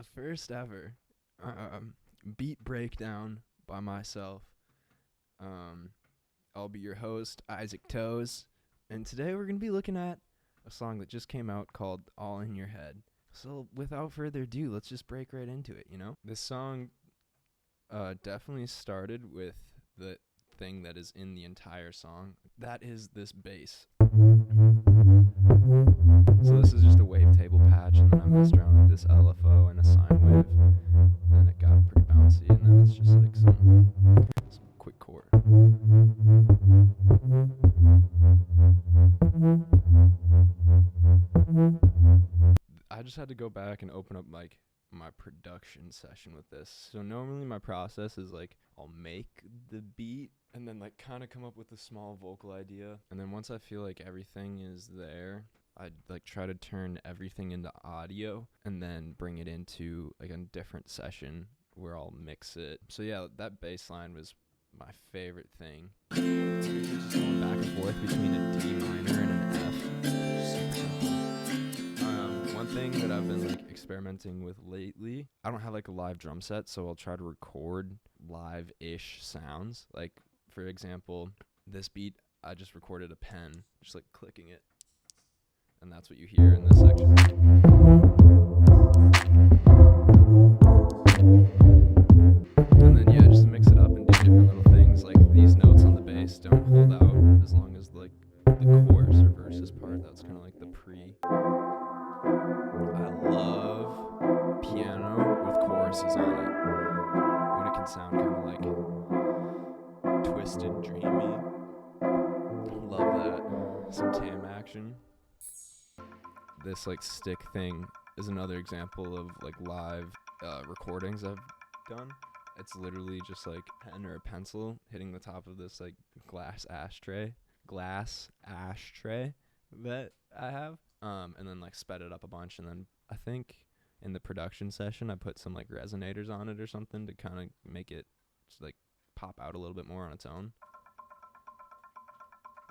the first ever beat breakdown by myself. I'll be your host, Isaac Toes, and today we're going to be looking at a song that just came out called All in Your Head. So without further ado, let's just break right into it, you know? This song definitely started with the thing that is in the entire song. That is this bass. So this is just a wavetable patch, and then I messed around with this LFO and a sine wave, and it got pretty bouncy, and then it's just like some quick chord. I just had to go back and open up like my production session with this. So normally my process is like I'll make the beat and then like kind of come up with a small vocal idea, and then once I feel like everything is there, I'd like try to turn everything into audio and then bring it into like a different session where I'll mix it. So yeah, that bass line was my favorite thing. Just going back and forth between a D minor and an F. Super simple. One thing that I've been like experimenting with lately, I don't have like a live drum set, so I'll try to record live-ish sounds. Like for example, this beat, I just recorded a pen, just like clicking it. And that's what you hear in this section. And then yeah, just mix it up and do different little things. Like these notes on the bass don't hold out as long as like the chorus or verses part. That's kind of like the pre. I love piano with choruses on it. When it can sound kind of like twisted, dreamy. Love that. Some Tam action. This like stick thing is another example of like live recordings I've done. It's literally just like pen or a pencil hitting the top of this like glass ashtray that I have, and then like sped it up a bunch, and then I think in the production session I put some like resonators on it or something to kind of make it just, like pop out a little bit more on its own.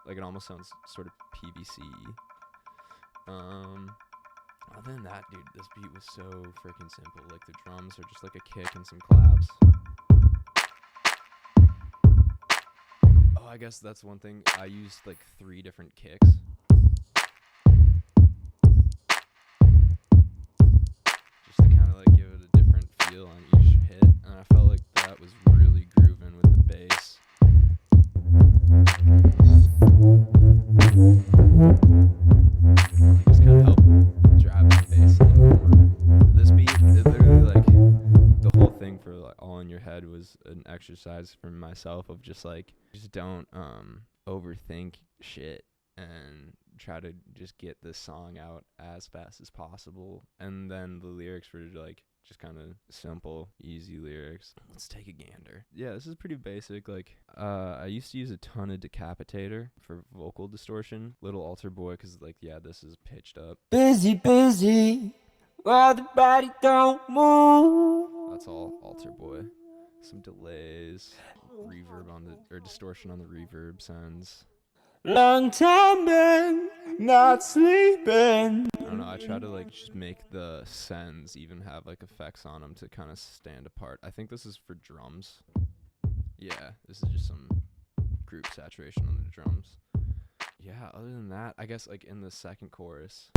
Like it almost sounds sort of PVC-y. Other than that, dude, this beat was so freaking simple. Like the drums are just like a kick and some claps. Oh, I guess that's one thing. I used like 3 different kicks. Just to kind of like give it a different feel on each hit. And I felt like that was really grooving with the bass. Just kind of help drive the bass a little more. This beat, it literally like the whole thing for like All in Your Head was an exercise for myself of just like just don't overthink shit and try to just get this song out as fast as possible. And then the lyrics were like just kind of simple, easy lyrics. Let's take a gander. Yeah, this is pretty basic. Like, I used to use a ton of Decapitator for vocal distortion. Little Alter Boy, because, like, yeah, this is pitched up. Busy, while the body don't move. That's all Alter Boy. Some delays, reverb on the, or distortion on the reverb sends. Long time been not sleeping. I don't know, I try to like just make the sends even have like effects on them to kind of stand apart. I think this is for drums. Yeah, this is just some group saturation on the drums. Yeah, other than that, I guess like in the second chorus.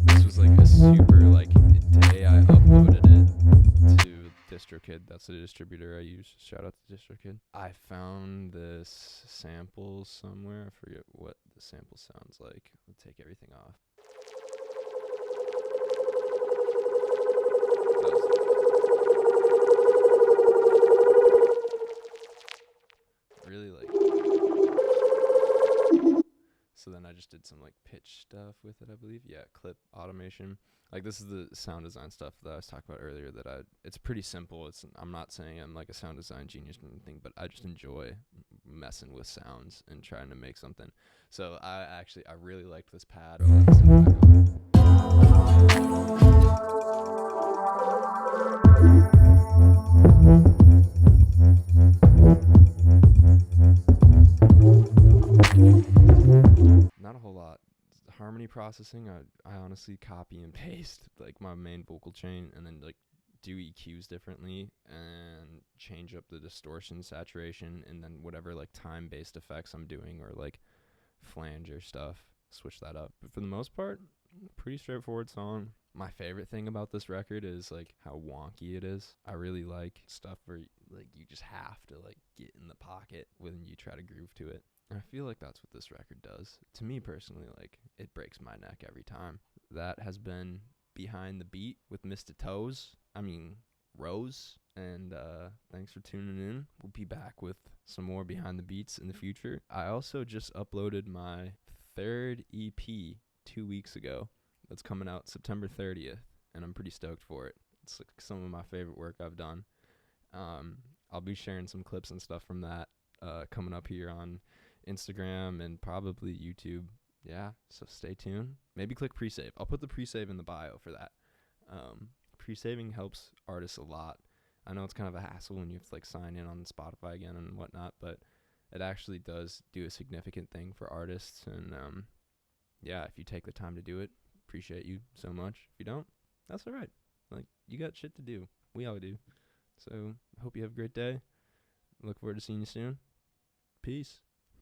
This was like a super like day I uploaded it to DistroKid. That's the distributor I use. Shout out to DistroKid. I found this sample somewhere. I forget what the sample sounds like. I'll take everything off. Really like. So then I just did some like pitch stuff with it, I believe. Yeah, clip automation. Like this is the sound design stuff that I was talking about earlier that it's pretty simple. I'm not saying I'm like a sound design genius or anything, but I just enjoy messing with sounds and trying to make something. So I really liked this pad. Not a whole lot harmony processing, I honestly copy and paste like my main vocal chain and then like do EQs differently and change up the distortion, saturation, and then whatever like time based effects I'm doing or like flanger stuff, switch that up. But for the most part, pretty straightforward song. My favorite thing about this record is like how wonky it is. I really like stuff where like you just have to like get in the pocket when you try to groove to it. And I feel like that's what this record does. To me personally, like it breaks my neck every time. That has been Behind the Beat with Mr. Rose. And thanks for tuning in. We'll be back with some more Behind the Beats in the future. I also just uploaded my third EP 2 weeks ago. That's coming out September 30th, and I'm pretty stoked for it. It's like some of my favorite work I've done. I'll be sharing some clips and stuff from that coming up here on Instagram and probably YouTube. Yeah, so stay tuned. Maybe click pre-save. I'll put the pre-save in the bio for that. Pre-saving helps artists a lot. I know it's kind of a hassle when you have to like sign in on Spotify again and whatnot, but it actually does do a significant thing for artists. And yeah, if you take the time to do it, appreciate you so much. If you don't, that's all right. Like, you got shit to do. We all do. So hope you have a great day. Look forward to seeing you soon. Peace.